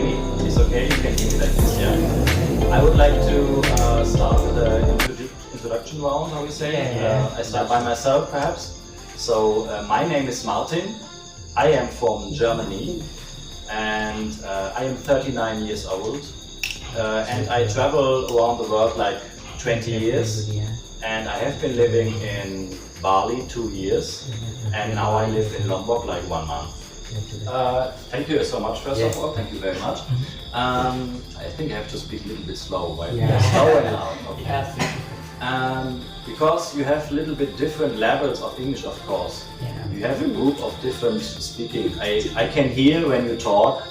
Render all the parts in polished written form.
me? It's okay, you can hear me like this, yeah? I would like to start with the introduction round, how we say. I start by myself, perhaps. So, my name is Martin. I am from Germany, and I am 39 years old. And I travel around the world like 20 years. And I have been living in Bali 2 years, and now I live in Lombok like 1 month. Thank you so much, first of all. Thank you very much. I think I have to speak a little bit slow, right? Slow and loud. Okay. Because you have a little bit different levels of English, of course. You have a group of different speaking. I can hear when you talk,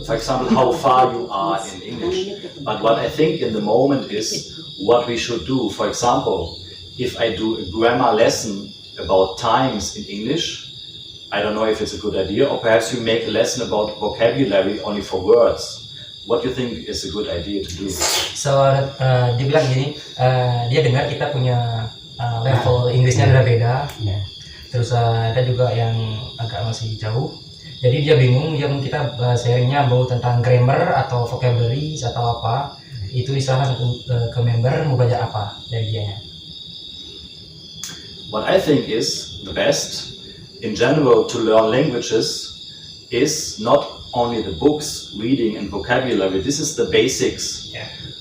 for example, how far you are in English. But what I think in the moment is what we should do. For example, if I do a grammar lesson about times in English, I don't know if it's a good idea, or perhaps you make a lesson about vocabulary only for words. What do you think is a good idea to do? So, dia bilang gini, dia dengar kita punya level Inggrisnya adalah beda. Terus ada juga yang agak masih jauh. Jadi dia bingung, kita sharingnya mau tentang grammar atau vocabulary atau apa. Itu diserahkan ke member mau belajar apa dari dianya. What I think is the best in general to learn languages is not only the books, reading and vocabulary. This is the basics.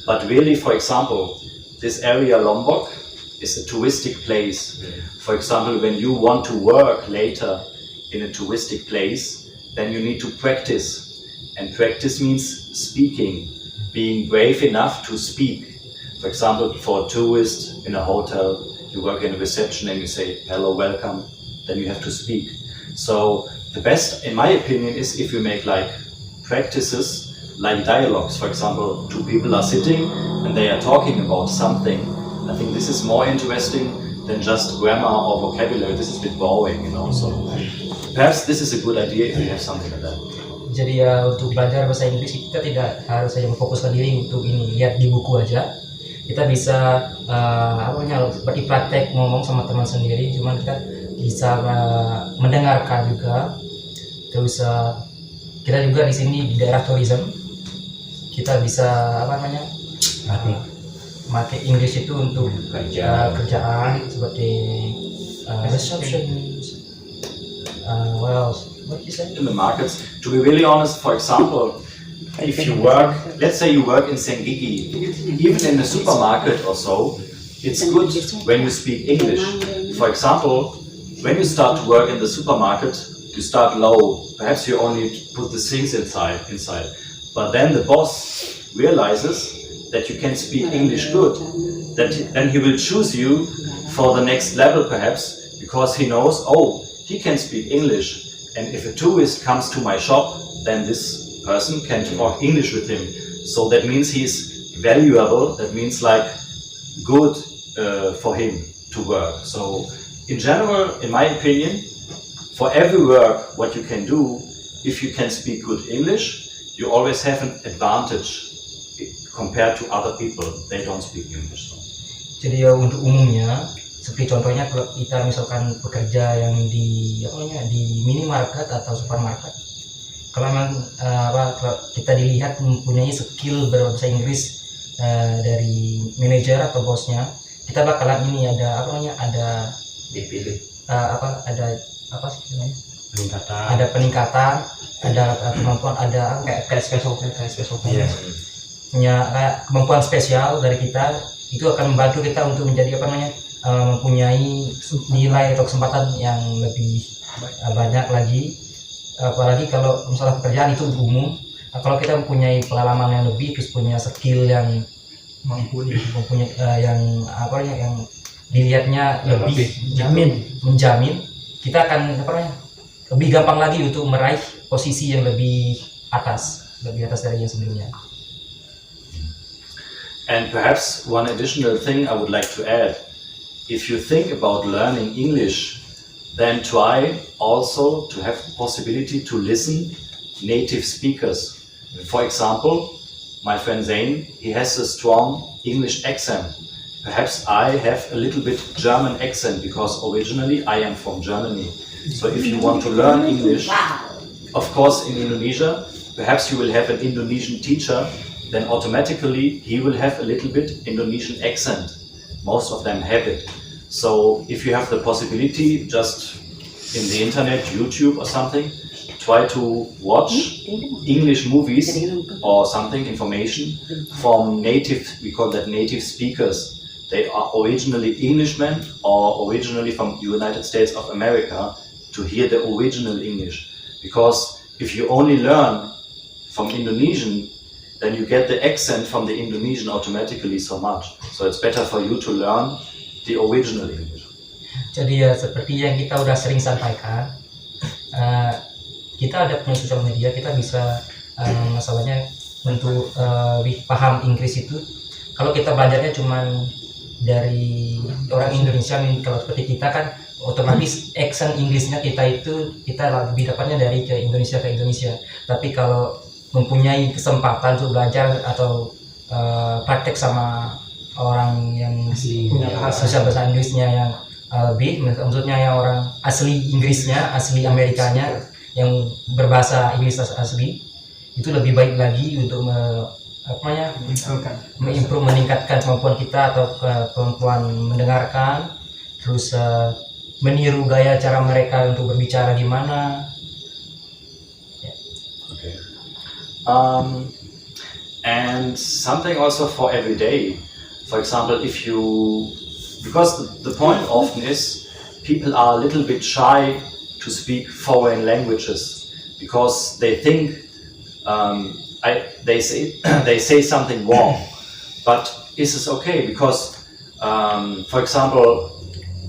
But really, for example, this area Lombok is a touristic place. For example, when you want to work later in a touristic place, then you need to practice. And practice means speaking, being brave enough to speak. For example, for a tourist in a hotel, you work in a reception and you say, hello, welcome, then you have to speak. So the best, in my opinion, is if you make like practices, like dialogues. For example, two people are sitting and they are talking about something. I think this is more interesting than just grammar or vocabulary. This is a bit boring, you know. So perhaps this is a good idea if you have something like that. Jadi untuk belajar bahasa Inggris kita tidak harus saja memfokuskan diri untuk ini lihat di buku aja. Kita bisa seperti praktek ngomong sama teman sendiri, cuman kita bisa mendengarkan juga. Terus kita juga di sini di daerah tourism kita bisa pakai English itu untuk kerjaan seperti receptions. What else? What you say? In the markets, to be really honest, for example, if you work, let's say you work in Sengigi, even in a supermarket or so, it's good when you speak English. For example, when you start to work in the supermarket, you start low. Perhaps you only put the things inside. But then the boss realizes that you can speak English good. Then he will choose you for the next level, perhaps, because he knows, oh, he can speak English. And if a tourist comes to my shop, then this person can talk English with him. So that means he's valuable. That means like good for him to work. So in general, in my opinion, for every work what you can do, if you can speak good English, you always have an advantage compared to other people. They don't speak English. So. Jadi untuk umumnya, seperti contohnya kalau kita misalkan bekerja yang di minimarket atau supermarket, kalau memang kalau kita dilihat mempunyai skill berbahasa Inggris dari manajer atau bosnya, kita bakalan ini ada dipilih, ada peningkatan, ada kemampuan, ada kayak special kayak kemampuan spesial dari kita, itu akan membantu kita untuk menjadi mempunyai nilai atau kesempatan yang lebih banyak lagi. Apalagi kalau masalah pekerjaan itu umum, kalau kita mempunyai pengalaman yang lebih, terus punya skill yang mempunyai yang dilihatnya lebih menjamin, kita akan lebih gampang lagi untuk meraih posisi yang lebih atas dari yang sebelumnya. And perhaps one additional thing I would like to add, if you think about learning English, then try also to have the possibility to listen native speakers. For example, my friend Zain, he has a strong English accent. Perhaps I have a little bit German accent because originally I am from Germany. So if you want to learn English, of course in Indonesia perhaps you will have an Indonesian teacher, then automatically he will have a little bit Indonesian accent. Most of them have it. So if you have the possibility, just in the internet, YouTube or something, try to watch English movies or something, information from native, we call that native speakers. They are originally Englishmen or originally from United States of America, to hear the original English. Because if you only learn from Indonesian, then you get the accent from the Indonesian automatically so much. So it's better for you to learn the original English. Jadi ya seperti yang kita udah sering sampaikan, kita ada punya sosial media, kita bisa masalahnya untuk lebih paham Inggris itu. Kalau kita belajarnya cuman dari orang Indonesia, kalau seperti kita kan otomatis accent Inggrisnya kita lebih dapatnya dari ke Indonesia. Tapi kalau mempunyai kesempatan untuk belajar atau praktek sama orang yang bisa bahasa Inggrisnya yang lebih, maksudnya yang orang asli Inggrisnya, asli Amerikanya, yang berbahasa Inggris asli, itu lebih baik lagi untuk meningkatkan kemampuan kita atau kemampuan mendengarkan, terus meniru gaya cara mereka untuk berbicara gimana. Okay. And something also for every day. For example, because the point often is people are a little bit shy to speak foreign languages because they think they say something wrong. But is this okay? Because for example,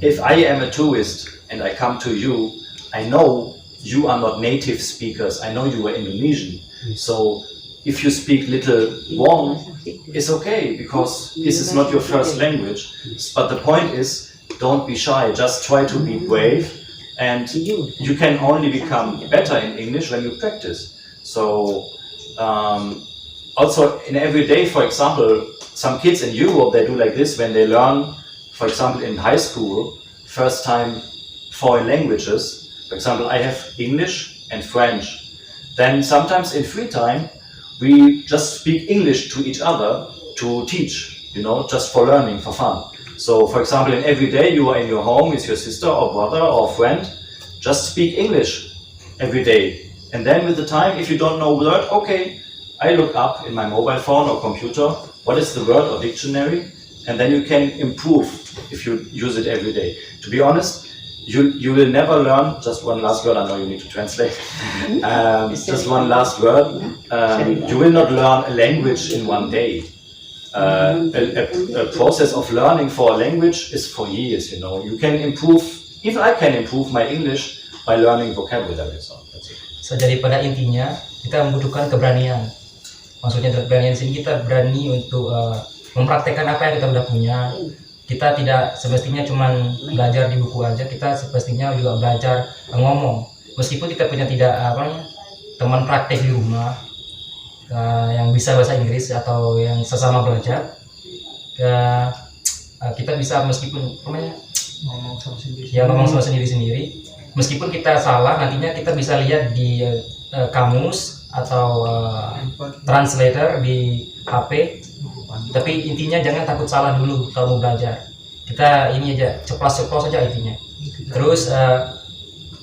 if I am a tourist and I come to you, I know you are not native speakers. I know you are Indonesian. So if you speak little wrong, it's okay, because this is not your first language. But the point is, don't be shy. Just try to be brave, and you can only become better in English when you practice. So also in every day, for example, some kids in Europe, they do like this when they learn, for example, in high school, first time foreign languages. For example, I have English and French. Then sometimes in free time, we just speak English to each other to teach, just for learning, for fun. So, for example, in every day you are in your home with your sister or brother or friend, just speak English every day. And then with the time, if you don't know the word, okay, I look up in my mobile phone or computer, what is the word or dictionary, and then you can improve if you use it every day. To be honest, you will never learn, just one last word, I know you need to translate, just one last word, you will not learn a language in one day. A process of learning for a language is for years, you can improve, even I can improve my English by learning vocabulary, so that's it. So jadi pada intinya, kita membutuhkan keberanian. Maksudnya keberanian di sini kita berani untuk mempraktekkan apa yang kita udah punya. Kita tidak semestinya cuma belajar di buku aja, kita semestinya juga belajar ngomong. Meskipun kita punya teman praktek di rumah yang bisa bahasa Inggris atau yang sesama belajar, kita bisa meskipun ngomong sama sendiri. Meskipun kita salah, nantinya kita bisa lihat di kamus atau translator di HP. Tapi intinya jangan takut salah dulu kalau mau belajar. Kita ini aja ceplos aja intinya. Terus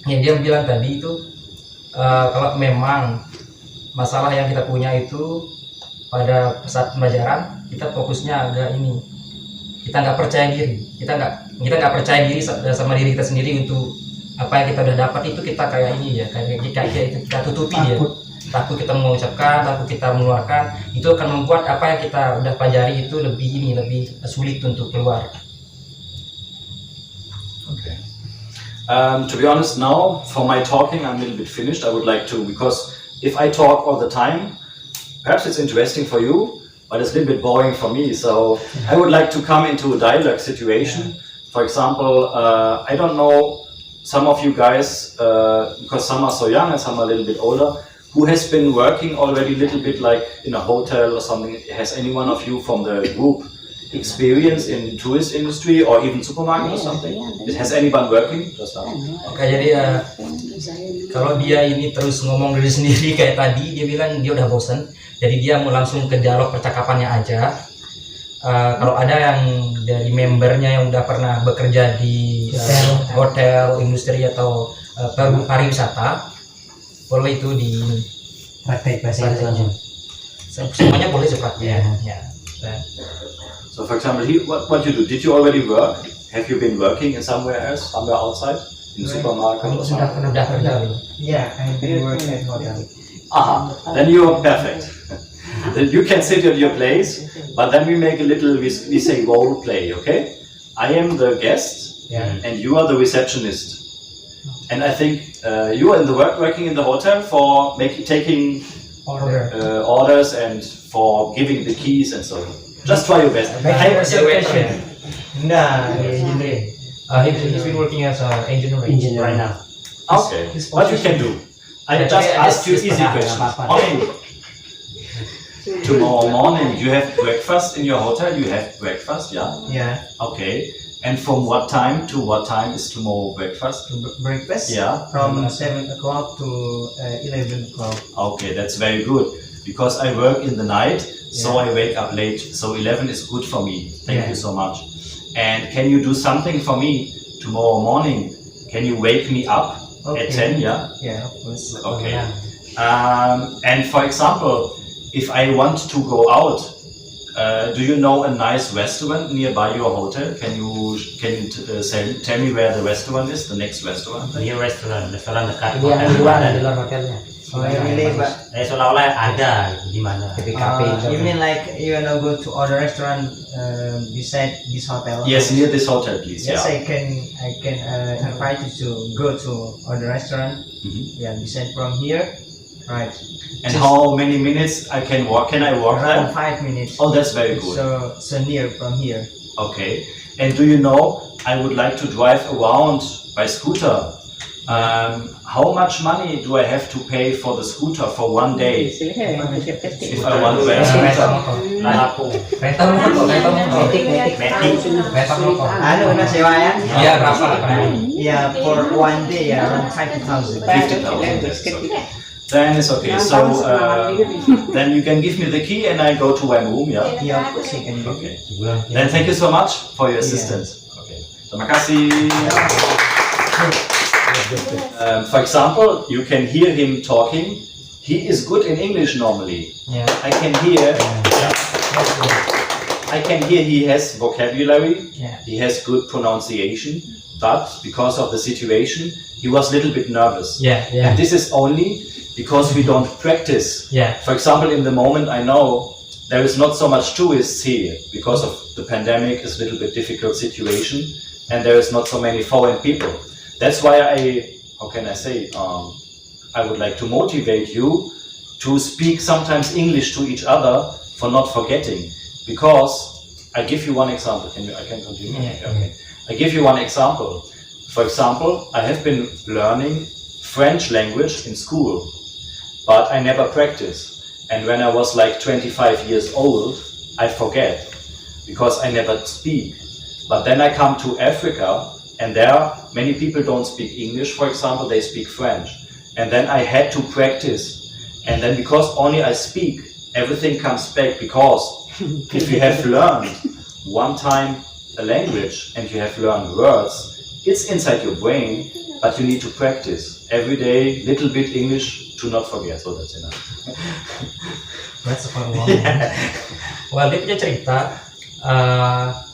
yang dia bilang tadi itu kalau memang masalah yang kita punya itu pada saat pembelajaran kita fokusnya agak ini, kita nggak percaya diri, kita nggak percaya diri sama diri kita sendiri untuk apa yang kita udah dapat itu kita kayak ini ya, kayak kita tutupi dia. Takut kita mengucapkan, takut kita mengeluarkan, itu akan membuat apa yang kita udah pelajari itu lebih sulit untuk keluar. Okay. To be honest, now for my talking, I'm a little bit finished. I would like to, because if I talk all the time, perhaps it's interesting for you, but it's a little bit boring for me. So I would like to come into a dialogue situation. For example, I don't know, some of you guys, because some are so young and some are a little bit older, who has been working already a little bit like in a hotel or something. Has any one of you from the group experience in tourist industry or even supermarket or something? Has anyone working just now? Oke, jadi kalau dia ini terus ngomong diri sendiri kayak tadi, dia bilang dia udah bosen, jadi dia mau langsung ke dialog percakapannya aja. Kalau ada yang dari membernya yang udah pernah bekerja di hotel, industri atau pariwisata, boleh itu di praktek bahasa Indonesia. Semuanya boleh seperti ya. So for example, what you do? Did you already work? Have you been working in somewhere else, somewhere outside, in the supermarket or something? Udah kerja. Yeah, I've been working at hotel. Aha, then you are perfect. Then you can sit at your place, but then we make a little, we say role play, okay? I am the guest, and you are the receptionist. And I think you are in the working in the hotel for taking orders and for giving the keys and so on. Just try your best. I have a question. Nah, engineering. He's been working as an engineer right now. Okay, what you can do? I just asked you easy questions. Okay. Tomorrow morning you have breakfast in your hotel. You have breakfast, yeah? Yeah. Okay. And from what time to what time is tomorrow breakfast? Breakfast? Yeah. From 7 o'clock to 11 o'clock. Okay, that's very good. Because I work in the night, so I wake up late. So 11 is good for me. Thank you so much. And can you do something for me tomorrow morning? Can you wake me up at 10? Yeah. Yeah, of course. Okay. And for example, if I want to go out, do you know a nice restaurant nearby your hotel? Can you tell me where the restaurant is? The next restaurant? New restoran dekat Dia di luar hotelnya. Oh, really? But seolah-olah ada di mana. you mean like you wanna go to other restaurant beside this hotel? Yes, near this hotel, please. Yes, Yeah. I can invite you to go to other restaurant. Yeah, beside from here, right? And how many minutes I can walk? Can I walk Around there? 5 minutes. Oh, that's very good. So near from here. Okay. And do you know, I would like to drive around by scooter. How much money do I have to pay for the scooter for one day? If I want to rent a scooter? Ano na sewa yan? Iya, berapa? Yeah, for one day around 50,000. 50,000. That's okay. Then it's okay. So then you can give me the key and I go to my room, yeah? Yeah, of course you can do. Okay. Then thank you so much for your assistance. Okay. Terima kasih. For example, you can hear him talking. He is good in English normally. Yeah. I can hear. I can hear he has vocabulary. Yeah. He has good pronunciation. But because of the situation, he was a little bit nervous. Yeah. And this is only because we don't practice. Yeah. For example, in the moment I know there is not so much tourists here because of the pandemic. It's a little bit difficult situation, and there is not so many foreign people. That's why how can I say, I would like to motivate you to speak sometimes English to each other for not forgetting. Because I give you one example. I can continue? Yeah. Okay. I give you one example. For example, I have been learning French language in school, but I never practiced. And when I was like 25 years old, I forget because I never speak. But then I come to Africa, and there many people don't speak English, for example, they speak French. And then I had to practice. And then because only I speak, everything comes back, because if you have learned one time a language and you have learned words, it's inside your brain, but you need to practice every day, little bit English to not forget. So that's enough. That's a fun one. Well, dia punya cerita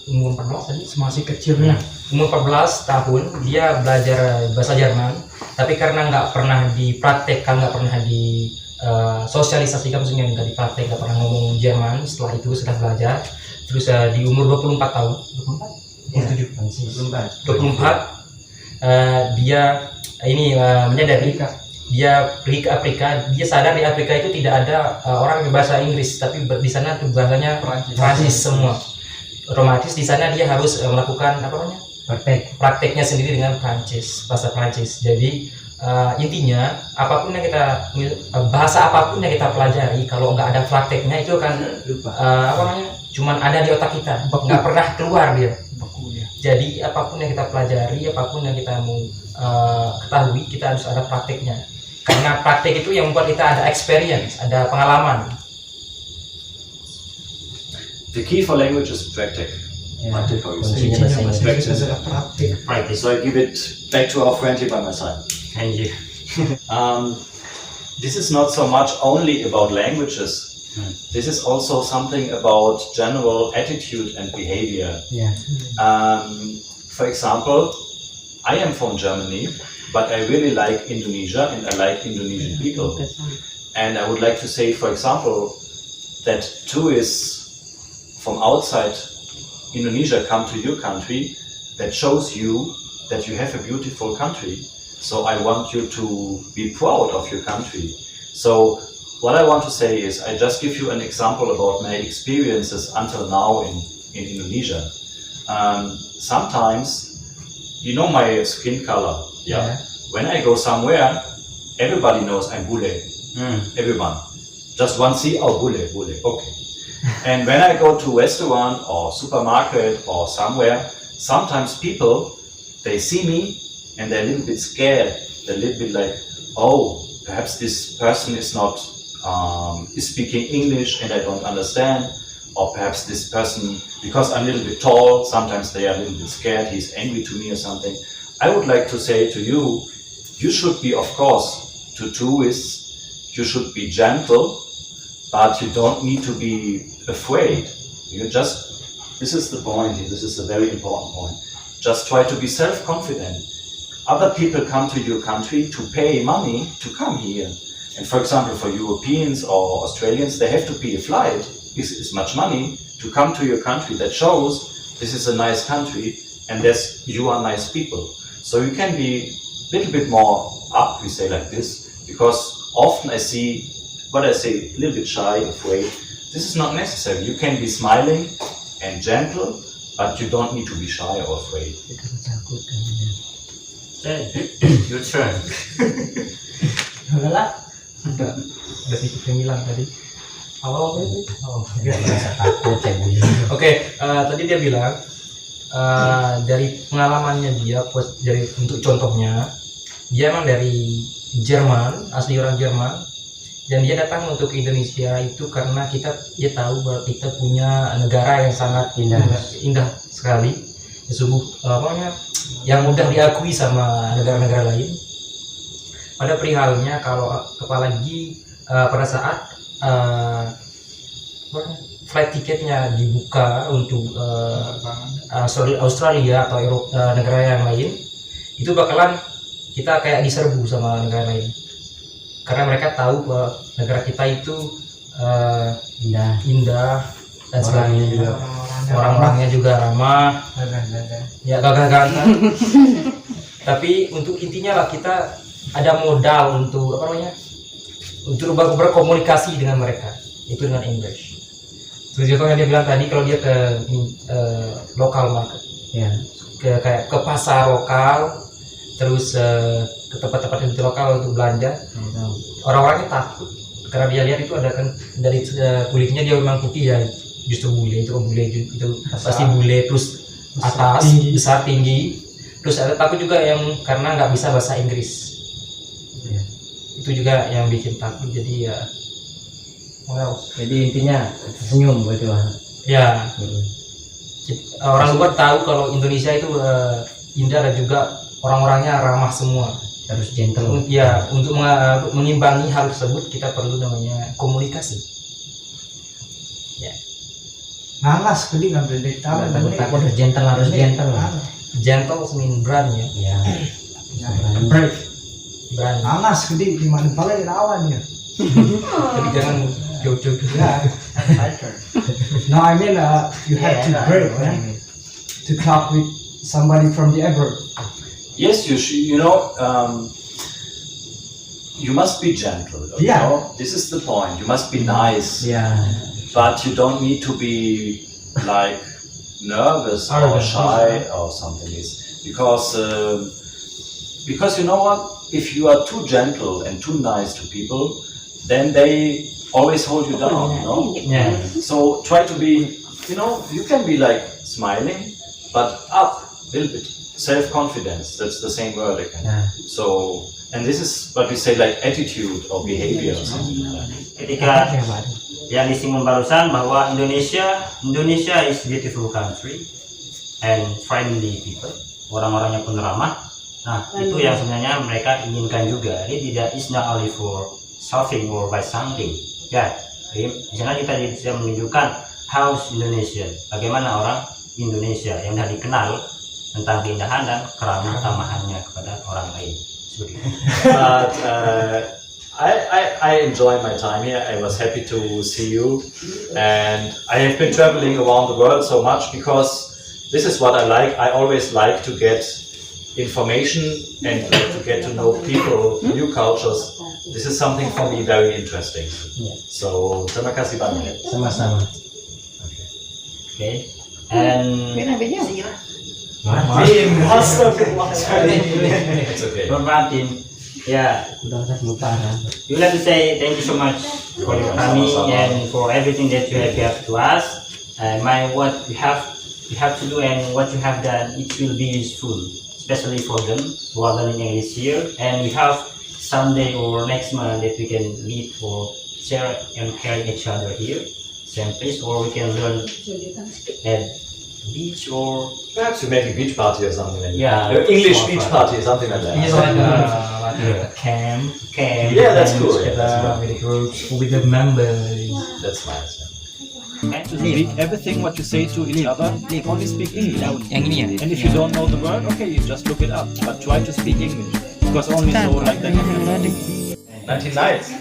umur 14 tadi, masih kecilnya. Umur 14 tahun dia belajar bahasa Jerman, tapi karena nggak pernah dipraktekkan, nggak pernah di sosialisasikan, maksudnya nggak dipraktek, nggak pernah ngomong Jerman. Setelah itu setelah belajar, terus di umur 24 tahun, 24 dia ini menyadari dia pergi ke Afrika. Dia sadar di Afrika itu tidak ada orang yang berbahasa Inggris, tapi di sana tuh bahasanya Prancis semua. Otomatis di sana dia harus melakukan apa namanya, prakteknya sendiri dengan bahasa Prancis. Jadi intinya apapun yang bahasa apapun yang kita pelajari, kalau nggak ada prakteknya itu akan apa namanya, cuman ada di otak kita, nggak pernah keluar dia. Jadi apapun yang kita pelajari, apapun yang kita mau ketahui, kita harus ada prakteknya. Karena praktek itu yang membuat kita ada experience, ada pengalaman. The key for language is practice. Practice, how you say. Kuncinya Practice. Practice. So I give it back to our friend here by my side. Thank you. This is not so much only about languages. This is also something about general attitude and behavior. Yeah. For example, I am from Germany, but I really like Indonesia and I like Indonesian people. And I would like to say, for example, that tourists from outside Indonesia come to your country, that shows you that you have a beautiful country. So I want you to be proud of your country. So what I want to say is, I just give you an example about my experiences until now in Indonesia. Sometimes, you know my skin color, yeah? When I go somewhere, everybody knows I'm bule. Everyone. Just one see, oh, bule, okay. And when I go to restaurant or supermarket or somewhere, sometimes people, they see me and they're a little bit scared. They're a little bit like, oh, perhaps this person is not is speaking English and I don't understand. Or perhaps this person, because I'm a little bit tall, sometimes they are a little bit scared, he's angry to me or something. I would like to say to you, you should be, of course, to tourists, you should be gentle, but you don't need to be afraid. You just, this is the point, this is a very important point. Just try to be self-confident. Other people come to your country to pay money to come here. And for example, for Europeans or Australians, they have to pay a flight. This is much money to come to your country. That shows this is a nice country and you are nice people. So you can be a little bit more up, we say like this, because often I see, what I say, a little bit shy, afraid. This is not necessary. You can be smiling and gentle, but you don't need to be shy or afraid. Your turn. Udah sedikit yang bilang tadi. Awal apa itu? Oke, tadi dia bilang dari pengalamannya dia, untuk contohnya, dia emang dari Jerman, asli orang Jerman, dan dia datang untuk Indonesia itu karena dia tahu bahwa kita punya negara yang sangat indah sekali, yang mudah diakui sama negara-negara lain. Pada perihalnya, kalau apalagi pada saat flight tiketnya dibuka untuk Australia atau Eropa, negara yang lain, itu bakalan kita kayak diserbu sama negara lain, karena mereka tahu bahwa negara kita itu indah dan sebagainya, orang-orangnya juga ramah, ya gagah-gagah. Tapi untuk intinya lah, kita ada modal untuk untuk berkomunikasi dengan mereka, itu dengan English. Terus contohnya dia bilang tadi, kalau dia ke local market, ya, kayak ke pasar lokal, terus ke tempat-tempat lokal untuk belanja, orang-orangnya takut karena dia lihat itu ada kan dari kulitnya dia memang putih ya, justru bule itu pasti bule, terus atas tinggi. Besar tinggi, terus ada takut juga yang karena nggak bisa bahasa Inggris. Itu juga yang bikin takut. Jadi ya, jadi intinya senyum gitu lah ya. Orang luar tahu kalau Indonesia itu indah dan juga orang-orangnya ramah semua, harus gentle ya. Untuk mengimbangi hal tersebut kita perlu namanya komunikasi ya. Malas kali nggak berdek tahu takut harus gentle gentle mean berani ya. Brave. Berani. Malas kali di mana paling rawan ya. Tapi jangan jauh-jauh. Yeah. No, I mean you have to brave, to talk with somebody from the abroad. Yes, you know, you must be gentle. You know? This is the point. You must be nice. Yeah. But you don't need to be like nervous or shy or something. Because you know what? If you are too gentle and too nice to people, then they always hold you down. You know. Yeah. So try to be you know, you can be like smiling, but up a little bit. Self-confidence, that's the same word again. So, and this is what we say like attitude or behavior or something like that. Ketika yang disinggung barusan bahwa Indonesia is beautiful country and friendly people, orang-orangnya pun ramah. Nah, itu yang sebenarnya mereka inginkan juga. Ini tidak is not only for something or by something. Ya, di sana kita bisa menunjukkan how's Indonesia, bagaimana orang Indonesia yang sudah dikenal tentang keindahan dan keramah tamahannya kepada orang lain. But I enjoy my time here. I was happy to see you, and I have been traveling around the world so much because this is what I like. I always like to get information and to get to know people, new cultures. This is something for me very interesting. So terima kasih banyak. Sama-sama. Okay. And It's okay. Lord Martin, yeah, we would like to say thank you so much for your coming and for everything that you have given to us. What you have to do and what you have done, it will be useful, especially for them who are learning English here. And we have someday or next month that we can meet or share and carry each other here, same place, or we can learn at beach or Perhaps you make a beach party or something like that. Yeah. English beach party or something like that. like a camp. Yeah, that's cool. Yeah, Together with the groups, with the members. That's nice. To speak everything what you say to each other, only speak English. Yang ini ya? And if you don't know the word, okay, you just look it up. But try to speak English. Because only so like that you can 19 nights.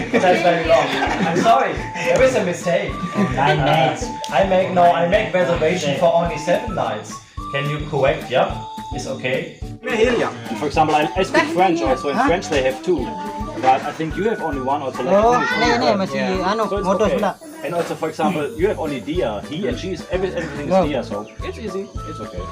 That's very long. I'm sorry. There is a mistake. 9 nights. I make reservation for only 7 nights. Can you correct? Yeah, it's okay. For example, I speak French also. In French they have 2. But I think you have only 1 also. Like English only 1. masih So it's okay. And also, for example, you have only dia, he and she is everything is dia, so it's easy. It's okay.